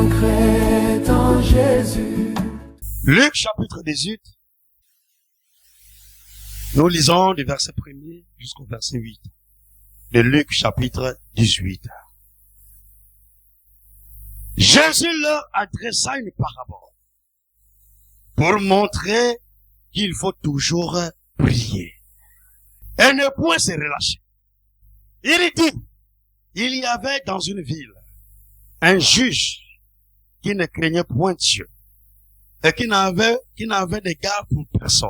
vaincrai en Jésus. Luc chapitre 18. Nous lisons du verset 1er jusqu'au verset 8. De Luc chapitre 18. Jésus leur adressa une parabole pour montrer qu'il faut toujours prier et ne point se relâcher. Il dit, il y avait dans une ville un juge qui ne craignait point Dieu et qui n'avait d'égard pour personne.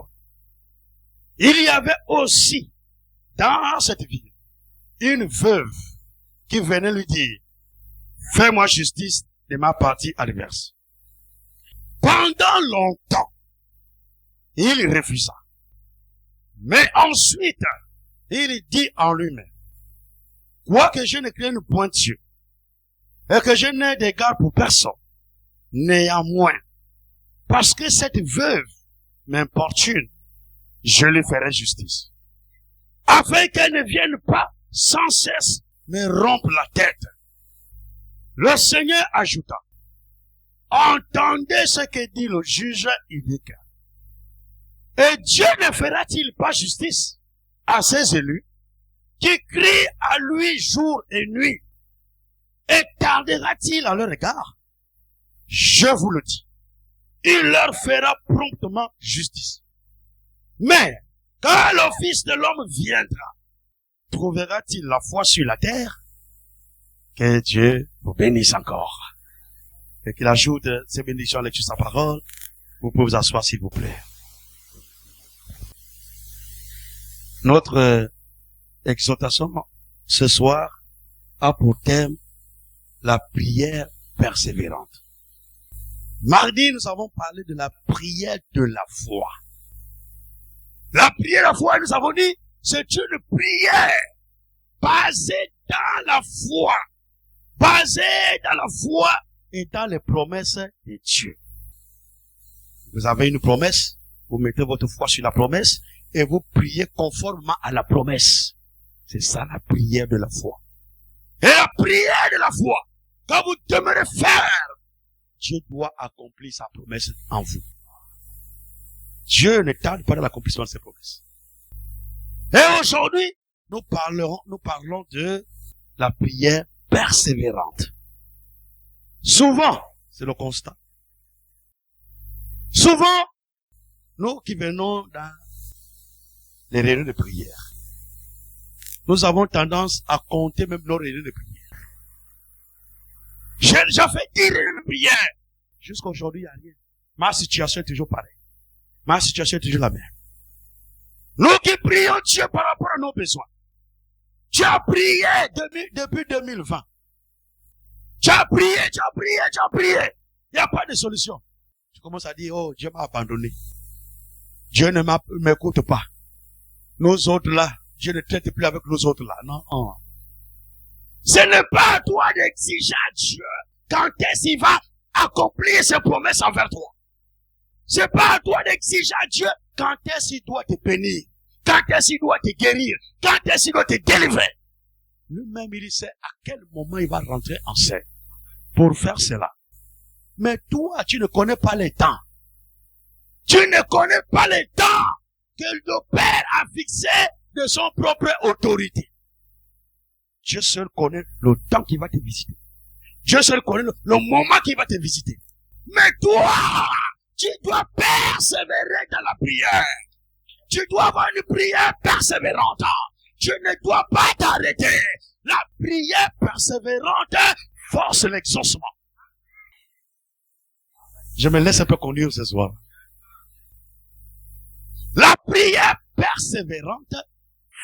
Il y avait aussi dans cette ville une veuve qui venait lui dire, fais-moi justice de ma partie adverse. Pendant longtemps, il refusa. Mais ensuite, il dit en lui-même, quoique je ne craigne point Dieu, et que je n'ai d'égard pour personne, néanmoins, parce que cette veuve m'importune, je lui ferai justice, afin qu'elle ne vienne pas sans cesse me rompre la tête. Le Seigneur ajouta, entendez ce que dit le juge inique. Et Dieu ne fera-t-il pas justice à ses élus qui crient à lui jour et nuit? Et tardera-t-il à leur égard? Je vous le dis, il leur fera promptement justice. Mais quand le Fils de l'homme viendra, trouvera-t-il la foi sur la terre? Que Dieu vous bénisse encore. Et qu'il ajoute ses bénédictions à l'étude de sa parole. Vous pouvez vous asseoir s'il vous plaît. Notre exhortation ce soir a pour thème la prière persévérante. Mardi, nous avons parlé de la prière de la foi. La prière de la foi, nous avons dit, c'est une prière basée dans la foi. Basée dans la foi et dans les promesses de Dieu. Vous avez une promesse, vous mettez votre foi sur la promesse et vous priez conformément à la promesse. C'est ça la prière de la foi. Et la prière de la foi, quand vous demeurez ferme, Dieu doit accomplir sa promesse en vous. Dieu ne tarde pas dans l'accomplissement de ses promesses. Et aujourd'hui, nous parlons de la prière persévérante. Souvent, c'est le constat. Souvent, nous qui venons dans les réunions de prière, nous avons tendance à compter même nos réunions de prière. J'ai déjà fait 10 réunions de prière. Jusqu'à aujourd'hui, il n'y a rien. Ma situation est toujours pareille. Ma situation est toujours la même. Nous qui prions Dieu par rapport à nos besoins. Tu as prié depuis 2020. Tu as prié. Il n'y a pas de solution. Tu commences à dire, oh, Dieu m'a abandonné. Dieu ne m'écoute pas. Nous autres là, Dieu ne traite plus avec nous autres là. Non. Ce n'est pas à toi d'exiger à Dieu quand est-ce qu'il va accomplir ses promesses envers toi. C'est pas à toi d'exiger à Dieu quand est-ce qu'il doit te bénir, quand est-ce qu'il doit te guérir, quand est-ce qu'il doit te délivrer. Lui-même, il sait à quel moment il va rentrer en scène pour faire cela. Mais toi, tu ne connais pas les temps. Tu ne connais pas les temps que le Père a fixé de son propre autorité. Dieu seul connaît le temps qu'il va te visiter. Dieu seul connaît le moment qu'il va te visiter. Mais toi, tu dois persévérer dans la prière. Tu dois avoir une prière persévérante. Tu ne dois pas t'arrêter. La prière persévérante force l'exaucement. Je me laisse un peu conduire ce soir. La prière persévérante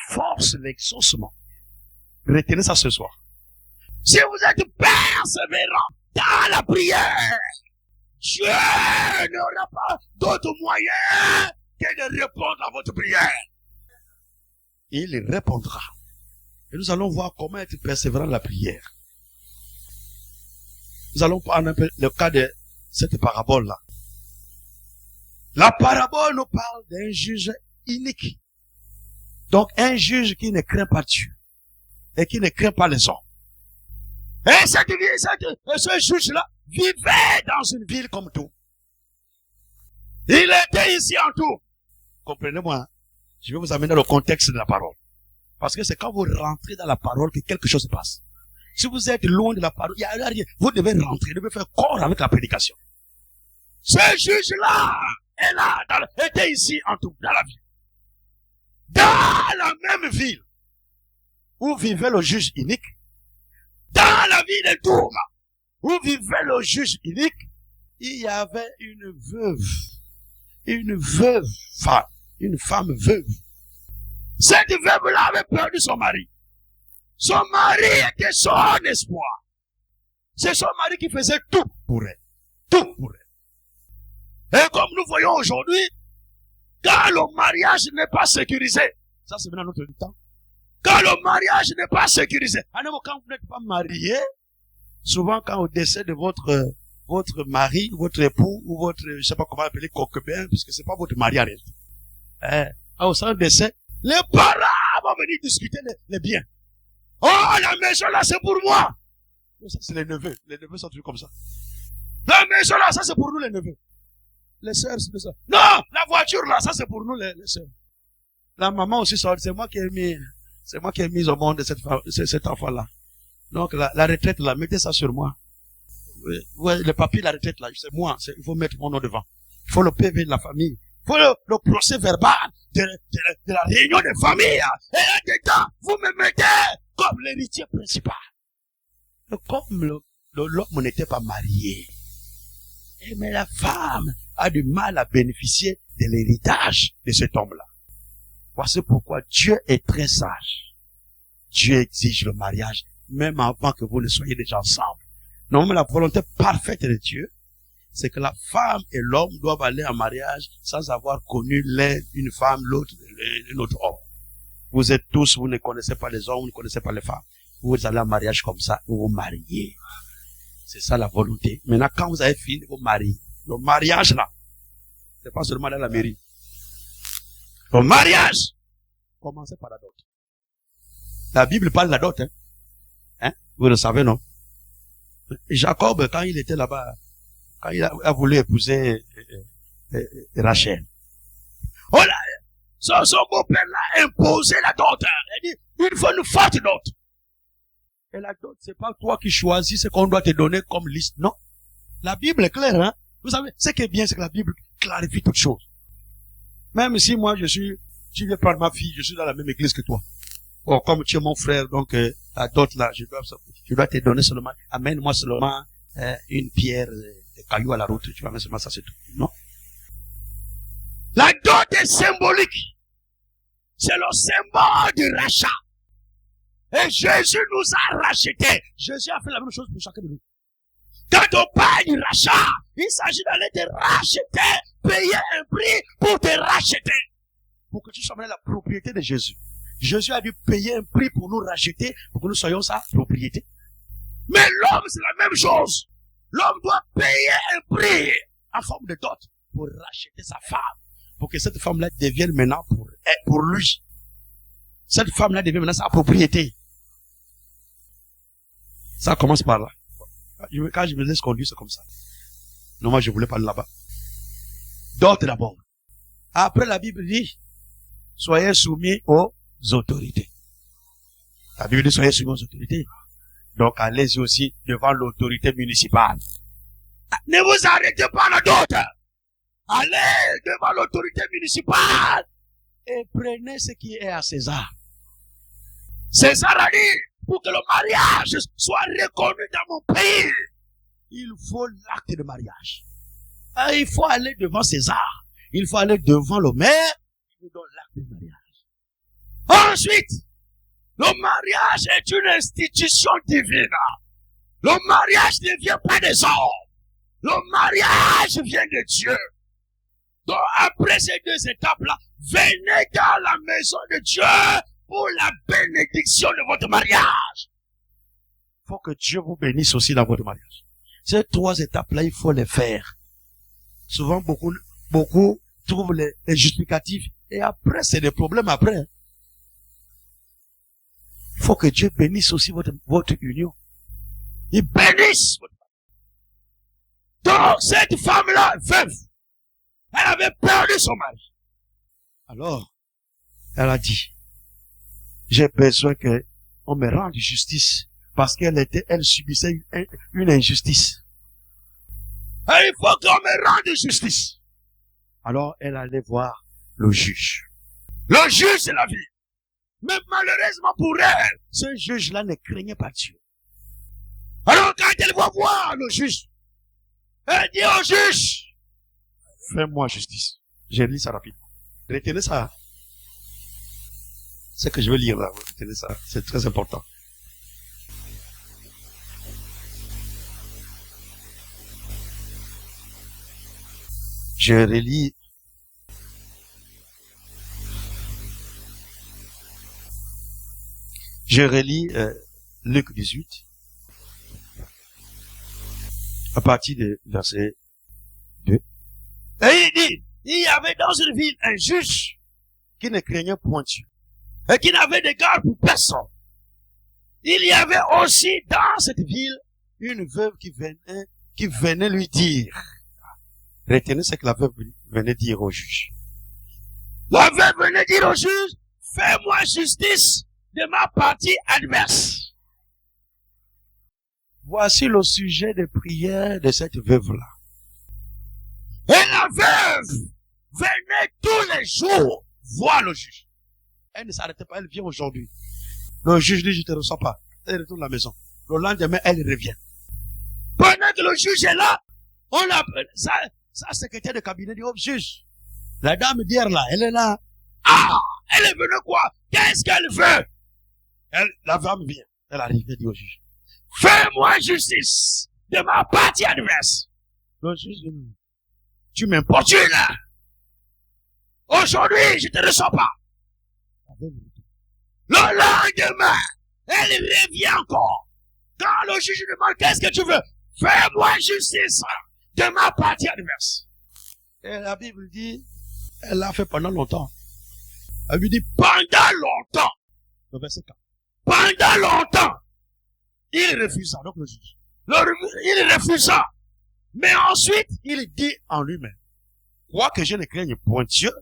force l'exaucement. Retenez ça ce soir. Si vous êtes persévérant dans la prière, Dieu n'aura pas d'autre moyen que de répondre à votre prière. Il répondra. Et nous allons voir comment être persévérant dans la prière. Nous allons prendre un peu le cas de cette parabole-là. La parabole nous parle d'un juge inique. Donc un juge qui ne craint pas Dieu et qui ne craint pas les hommes. Et ce juge-là vivait dans une ville comme tout. Il était ici en tout. Comprenez-moi, hein? Je vais vous amener dans le contexte de la parole. Parce que c'est quand vous rentrez dans la parole que quelque chose se passe. Si vous êtes loin de la parole, il n'y a rien. Vous devez rentrer, vous devez faire corps avec la prédication. Ce juge-là est là, était ici en tout, dans la ville. Dans la même ville où vivait le juge unique, dans la ville de Tourma, où vivait le juge unique, il y avait une femme veuve. Cette veuve-là avait perdu son mari. Son mari était son espoir. C'est son mari qui faisait tout pour elle. Tout pour elle. Et comme nous voyons aujourd'hui, quand le mariage n'est pas sécurisé, ça c'est maintenant notre temps. Quand le mariage n'est pas sécurisé, quand vous n'êtes pas marié, souvent quand au décès de votre mari, votre époux, ou votre, je sais pas comment appeler, concubin, puisque c'est pas votre mari en réalité. Au sein du décès, les parents vont venir discuter les biens. Oh, la maison là, c'est pour moi. Ça, c'est les neveux. Les neveux sont toujours comme ça. La maison là, ça, c'est pour nous, les neveux. Les sœurs, c'est ça. Non, la voiture là, ça, c'est pour nous, les sœurs. La maman aussi, c'est moi qui ai mis au monde cet enfant-là. Donc, la retraite là, mettez ça sur moi. Ouais, le papier de la retraite là, c'est moi. Il faut mettre mon nom devant. Il faut le PV de la famille. Il faut le procès verbal de la réunion de famille. Et là-dedans, vous me mettez comme l'héritier principal. Comme l'homme n'était pas marié, mais la femme a du mal à bénéficier de l'héritage de cet homme-là. Voici pourquoi Dieu est très sage. Dieu exige le mariage, même avant que vous ne soyez déjà ensemble. Normalement, la volonté parfaite de Dieu, c'est que la femme et l'homme doivent aller en mariage sans avoir connu l'un une femme, l'autre un autre homme. Vous êtes tous, vous ne connaissez pas les hommes, vous ne connaissez pas les femmes. Vous allez en mariage comme ça, vous vous mariez. C'est ça la volonté. Maintenant, quand vous avez fini de vous marier, le mariage là, c'est pas seulement dans la mairie. Le mariage, commencez par la dot. La Bible parle de la dot, hein? Vous le savez, non? Jacob, quand il était là-bas, quand il a voulu épouser Rachel, oh là, son beau-père l'a imposé la dot. Il dit, il faut une forte dot. Et la dot, c'est pas toi qui choisis ce qu'on doit te donner comme liste, non. La Bible est claire, hein. Vous savez, ce qui est bien, c'est que la Bible clarifie toutes choses. Même si moi, tu viens prendre ma fille, je suis dans la même église que toi. Bon, comme tu es mon frère, donc, la dot là, je dois te donner seulement, amène-moi seulement, une pierre, des cailloux à la route, tu vas mettre seulement ça, c'est tout. Non. La dot est symbolique. C'est le symbole du rachat. Et Jésus nous a rachetés. Jésus a fait la même chose pour chacun de nous. Quand on parle du rachat, il s'agit d'aller te racheter, payer un prix pour te racheter. Pour que tu sois la propriété de Jésus. Jésus a dû payer un prix pour nous racheter, pour que nous soyons sa propriété. Mais l'homme, c'est la même chose. L'homme doit payer un prix en forme de dot pour racheter sa femme. Pour que cette femme-là devienne maintenant pour lui. Cette femme-là devient maintenant sa propriété. Ça commence par là. Quand je me laisse conduire, c'est comme ça. Non, moi, je voulais pas là-bas. Dot d'abord. Après, la Bible dit, soyez soumis aux autorités. La Bible dit, soyez soumis aux autorités. Donc, allez-y aussi devant l'autorité municipale. Ne vous arrêtez pas à la dot. Allez devant l'autorité municipale et prenez ce qui est à César. César a dit, pour que le mariage soit reconnu dans mon pays, il faut l'acte de mariage. Il faut aller devant César. Il faut aller devant le maire. Il nous donne l'acte de mariage. Ensuite, le mariage est une institution divine. Le mariage ne vient pas des hommes. Le mariage vient de Dieu. Donc après ces deux étapes-là, venez dans la maison de Dieu pour la bénédiction de votre mariage. Il faut que Dieu vous bénisse aussi dans votre mariage. Ces trois étapes-là, il faut les faire. Souvent, beaucoup trouvent les justificatifs. Et après, c'est des problèmes après. Il faut que Dieu bénisse aussi votre union. Il bénisse votre mariage. Donc, cette femme-là, veuve, elle avait perdu son mari. Alors, elle a dit, j'ai besoin qu'on me rende justice parce elle subissait une injustice. Et il faut qu'on me rende justice. Alors, elle allait voir le juge. Le juge, c'est la vie. Mais malheureusement pour elle, ce juge-là ne craignait pas Dieu. Alors, quand elle va voir le juge, elle dit au juge, fais-moi justice. Je lis ça rapidement. Retenez ça. Ce que je veux lire là, retenez ça. C'est très important. Je relis. Je relis Luc 18 à partir de verset 2. Et il dit, il y avait dans une ville un juge qui ne craignait point Dieu et qui n'avait d'égard pour personne. Il y avait aussi dans cette ville une veuve qui venait lui dire. Retenez ce que la veuve venait dire au juge. La veuve venait dire au juge, fais-moi justice de ma partie adverse. Voici le sujet de prière de cette veuve-là. Et la veuve venait tous les jours voir le juge. Elle ne s'arrêtait pas, elle vient aujourd'hui. Le juge dit, je ne te reçois pas. Elle retourne à la maison. Le lendemain, elle revient. Pendant que le juge est là, on l'appelle, sa secrétaire de cabinet dit, oh juge, la dame d'hier là, elle est là. Ah, elle est venue quoi? Qu'est-ce qu'elle veut? La femme vient, elle arrive, elle dit au juge, fais-moi justice de ma partie adverse. Le juge dit, tu m'importunes là. Aujourd'hui, je ne te reçois pas. Le lendemain, elle revient encore. Quand le juge demande, qu'est-ce que tu veux? Fais-moi justice de ma partie adverse. Et la Bible dit, elle l'a fait pendant longtemps. Elle lui dit, pendant longtemps. Le verset 4. Pendant longtemps. Il refusa, donc le juge. Il refusa. Mais ensuite, il dit en lui-même, quoique je ne craigne point Dieu,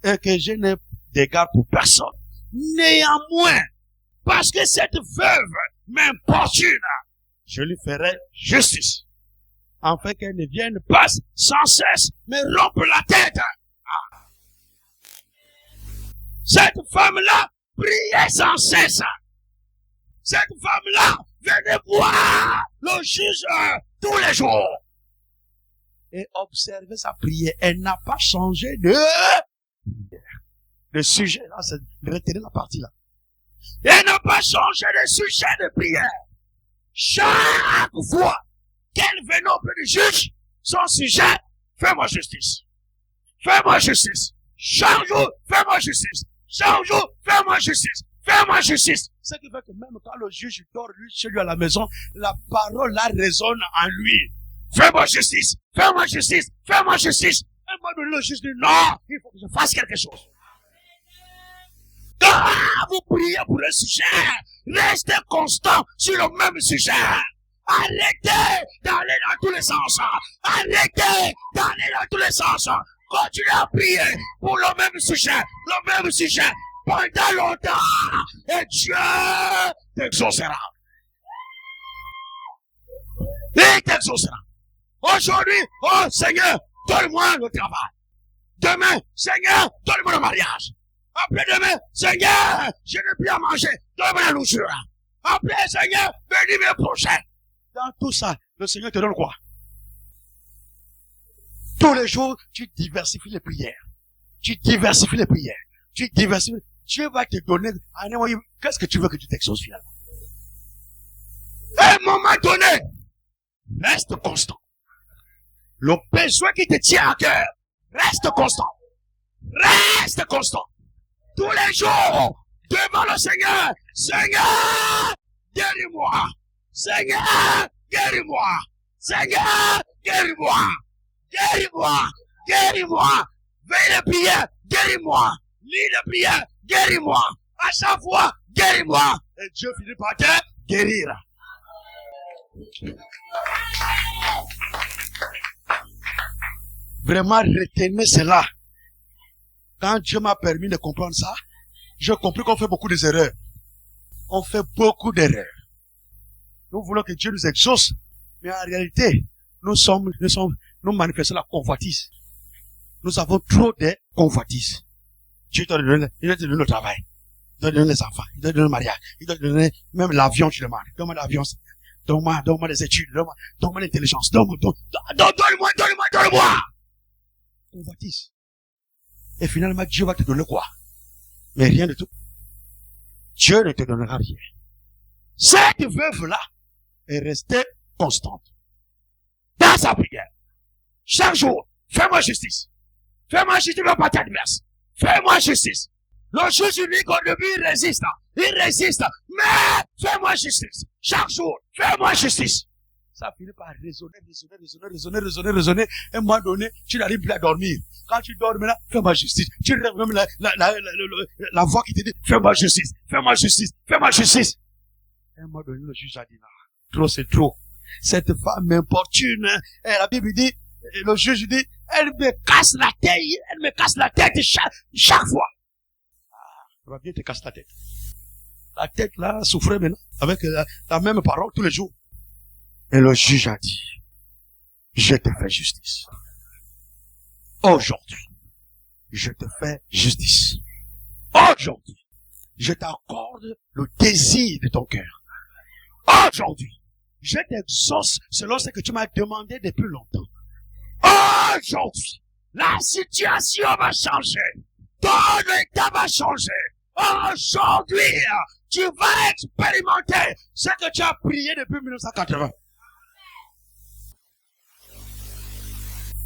et que je n'ai d'égard pour personne. Néanmoins, parce que cette veuve m'importune, je lui ferai justice, afin qu'elle ne vienne pas sans cesse me rompre la tête. Ah. Cette femme-là priait sans cesse. Cette femme-là venait voir le juge tous les jours. Et observait sa prière. Elle n'a pas changé de sujet. Là, c'est de retenir la partie là. Elle n'a pas changé de sujet de prière. Chaque fois qu'elle venait auprès du juge, son sujet, fais-moi justice. Fais-moi justice. Chaque jour, fais-moi justice. Chaque jour, fais-moi justice. Fais-moi justice. Ce qui fait que même quand le juge dort lui, chez lui à la maison, la parole là résonne en lui. Fais-moi justice. Fais-moi justice. Fais-moi justice. Et moi, le juge dit non, il faut que je fasse quelque chose. Quand vous priez pour un sujet, restez constant sur le même sujet. Arrêtez d'aller dans tous les sens. Arrêtez d'aller dans tous les sens. Continuez à prier pour le même sujet, pendant longtemps. Et Dieu t'exaucera. Il t'exaucera. Aujourd'hui, oh Seigneur, donne-moi le travail. Demain, Seigneur, donne-moi le mariage. Après-demain, Seigneur, je n'ai plus à manger. Donne-moi la nourriture. Après, Seigneur, bénis mes prochains. Dans tout ça, le Seigneur te donne quoi? Tous les jours, tu diversifies les prières. Tu diversifies les prières. Tu diversifies. Dieu va te donner. Qu'est-ce que tu veux que tu t'exauces finalement? À un moment donné, reste constant. Le besoin qui te tient à cœur, reste constant. Reste constant. Tous les jours, devant le Seigneur. Seigneur, guéris-moi. Seigneur, guéris-moi. Seigneur, guéris-moi. Guéris-moi. Guéris-moi. Veille de prière, guéris-moi. Lis de prière, guéris-moi. À chaque fois, guéris-moi. Et Dieu finit par te guérir. vraiment retenir cela. Quand Dieu m'a permis de comprendre ça, j'ai compris qu'on fait beaucoup d'erreurs. On fait beaucoup d'erreurs. Nous voulons que Dieu nous exauce, mais en réalité, nous manifestons la convoitise. Nous avons trop de convoitise. Dieu t'a donné, il t'a donné le travail. Il t'a donné les enfants. Il t'a donné le mariage. Il t'a donné même l'avion, tu demandes. Donne-moi l'avion. Donne-moi les études. Donne-moi l'intelligence. Donne-moi. Convoitise. Et finalement, Dieu va te donner quoi? Mais rien de tout. Dieu ne te donnera rien. Cette veuve-là est restée constante. Dans sa prière. Chaque jour, fais-moi justice. Fais-moi justice, mon parti adverse. Fais-moi justice. Le juge unique au début, il résiste. Mais fais-moi justice. Chaque jour, fais-moi justice. Ça finit par raisonner. Et à un moment donné, tu n'arrives plus à dormir. Quand tu dors maintenant, fais-moi justice. Tu rêves même la voix qui te dit, fais-moi justice. Et à un moment donné, le juge a dit, non, trop c'est trop. Cette femme m'importune. Et la Bible dit, le juge dit, elle me casse la tête chaque fois. Ça va bien te casser la tête. La tête là souffrait maintenant avec la même parole tous les jours. Et le juge a dit, je te fais justice. Aujourd'hui, je te fais justice. Aujourd'hui, je t'accorde le désir de ton cœur. Aujourd'hui, je t'exauce selon ce que tu m'as demandé depuis longtemps. Aujourd'hui, la situation va changer. Ton état va changer. Aujourd'hui, tu vas expérimenter ce que tu as prié depuis 1980.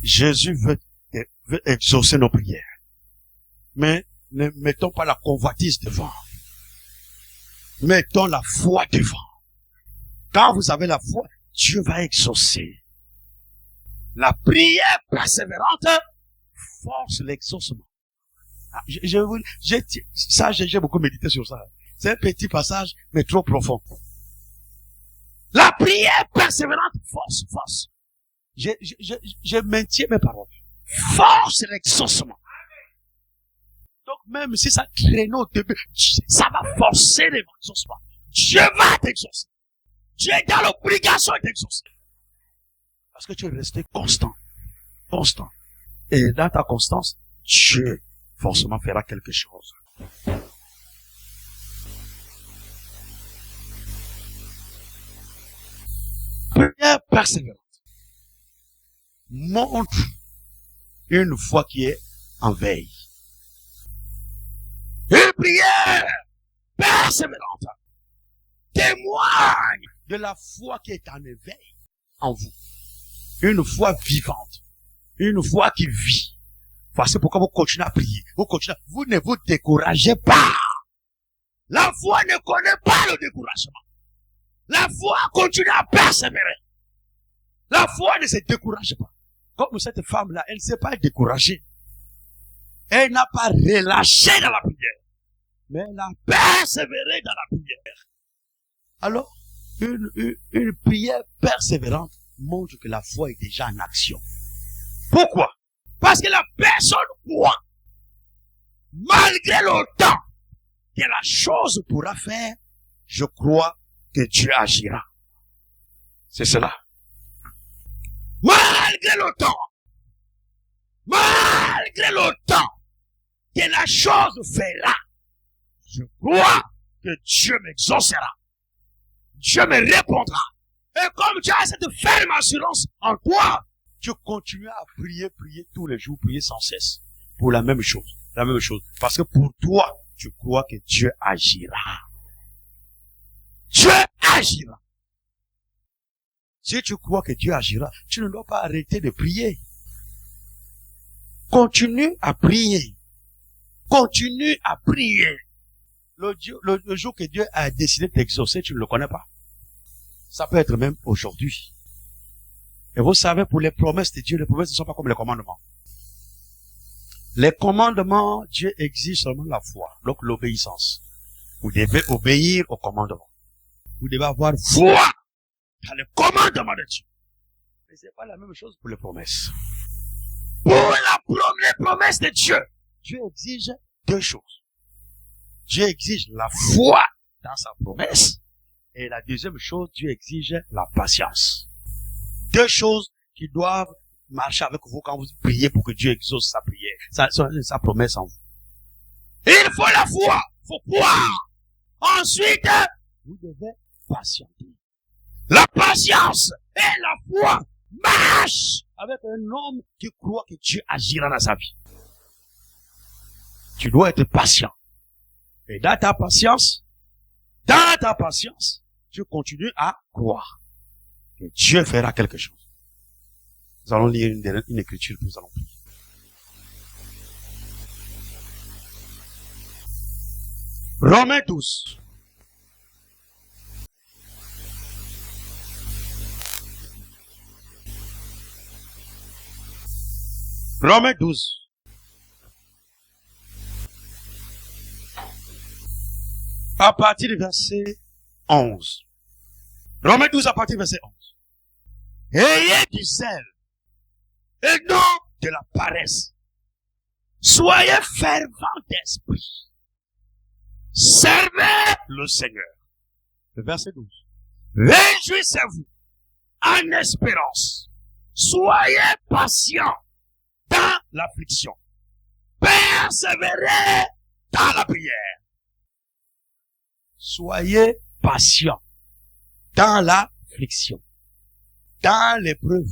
Jésus veut exaucer nos prières. Mais ne mettons pas la convoitise devant. Mettons la foi devant. Quand vous avez la foi, Dieu va exaucer. La prière persévérante force l'exaucement. J'ai beaucoup médité sur ça. C'est un petit passage, mais trop profond. La prière persévérante force. Je maintiens mes paroles. Force l'exaucement. Donc même si ça traîne au début, ça va forcer l'exaucement. Dieu va t'exaucer. Dieu est dans l'obligation d'exaucer. Parce que tu es resté constant. Et dans ta constance, Dieu forcément fera quelque chose. Prière persévérante montre une foi qui est en veille. Une prière persévérante témoigne de la foi qui est en éveil en vous. Une foi vivante. Une foi qui vit. Voici pourquoi vous continuez à prier. Vous ne vous découragez pas. La foi ne connaît pas le découragement. La foi continue à persévérer. La foi ne se décourage pas. Comme cette femme-là, elle ne s'est pas découragée. Elle n'a pas relâché dans la prière. Mais elle a persévéré dans la prière. Alors, une prière persévérante montre que la foi est déjà en action. Pourquoi? Parce que la personne croit, malgré le temps que la chose pourra faire, je crois que Dieu agira. C'est cela. Malgré le temps que la chose fait là, je crois que Dieu m'exaucera. Dieu me répondra. Et comme tu as cette ferme assurance en toi, tu continues à prier tous les jours, prier sans cesse. Pour la même chose. Parce que pour toi, tu crois que Dieu agira. Dieu agira. Si tu crois que Dieu agira, tu ne dois pas arrêter de prier. Continue à prier. Le jour que Dieu a décidé de t'exaucer, tu ne le connais pas. Ça peut être même aujourd'hui. Et vous savez, pour les promesses de Dieu, les promesses ne sont pas comme les commandements. Les commandements, Dieu exige seulement la foi, donc l'obéissance. Vous devez obéir aux commandements. Vous devez avoir foi dans les commandements de Dieu. Mais c'est pas la même chose pour les promesses. Pour la première promesse de Dieu, Dieu exige deux choses. Dieu exige la foi dans sa promesse. Et la deuxième chose, Dieu exige la patience. Deux choses qui doivent marcher avec vous quand vous priez pour que Dieu exauce sa prière, sa promesse en vous. Il faut la foi, il faut croire. Ensuite, vous devez patienter. La patience et la foi marchent avec un homme qui croit que Dieu agira dans sa vie. Tu dois être patient. Et dans ta patience, tu continues à croire que Dieu fera quelque chose. Nous allons lire une écriture, puis nous allons prier. Romains 12. Romains 12. À partir du verset 11. Romains 12 à partir du verset 11. Ayez du zèle et non de la paresse. Soyez fervents d'esprit. Servez le Seigneur. Le verset 12. Réjouissez-vous en espérance. Soyez patients dans l'affliction. Persévérez dans la prière. Soyez patients dans l'affliction, dans l'épreuve,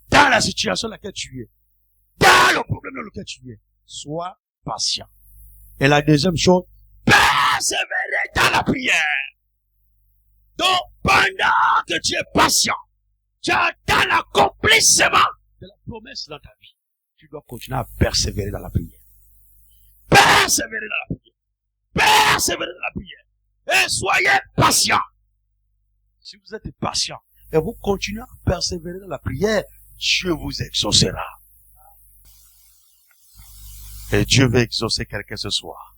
dans la situation dans laquelle tu es, dans le problème dans lequel tu es. Sois patient. Et la deuxième chose, persévérer dans la prière. Donc, pendant que tu es patient, tu attends l'accomplissement de la promesse dans ta vie. Tu dois continuer à persévérer dans la prière. Persévérer dans la prière. Persévérer dans la prière. Et soyez patients. Si vous êtes patient et vous continuez à persévérer dans la prière, Dieu vous exaucera. Et Dieu veut exaucer quelqu'un ce soir.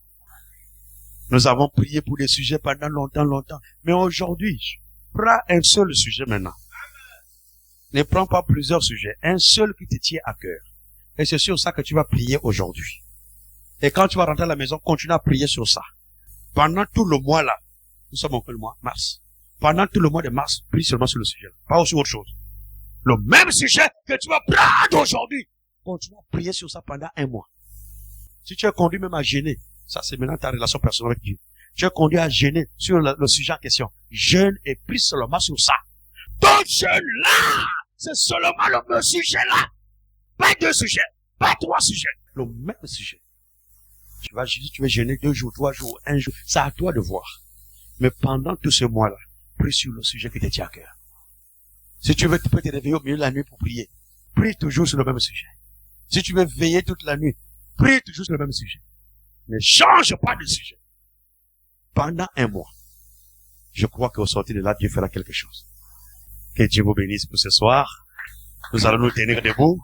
Nous avons prié pour des sujets pendant longtemps. Mais aujourd'hui, prends un seul sujet maintenant. Ne prends pas plusieurs sujets. Un seul qui te tient à cœur. Et c'est sur ça que tu vas prier aujourd'hui. Et quand tu vas rentrer à la maison, continue à prier sur ça. Pendant tout le mois là, nous sommes en quel mois? Mars. Pendant tout le mois de mars, prie seulement sur le sujet. Pas sur autre chose. Le même sujet que tu vas prendre aujourd'hui. Continue à prier sur ça pendant un mois. Si tu es conduit même à gêner, ça c'est maintenant ta relation personnelle avec Dieu. Tu es conduit à gêner sur le sujet en question. Jeûne et prie seulement sur ça. Ton jeûne là, c'est seulement le même sujet là. Pas deux sujets, pas trois sujets. Le même sujet. Tu vas gêner 2 jours, 3 jours, 1 jour. C'est à toi de voir. Mais pendant tout ce mois-là, prie sur le sujet qui te tient à cœur. Si tu veux, tu peux te réveiller au milieu de la nuit pour prier. Prie toujours sur le même sujet. Si tu veux veiller toute la nuit, prie toujours sur le même sujet. Ne change pas de sujet. Pendant un mois, je crois qu'au sortir de là, Dieu fera quelque chose. Que Dieu vous bénisse pour ce soir. Nous allons nous tenir debout.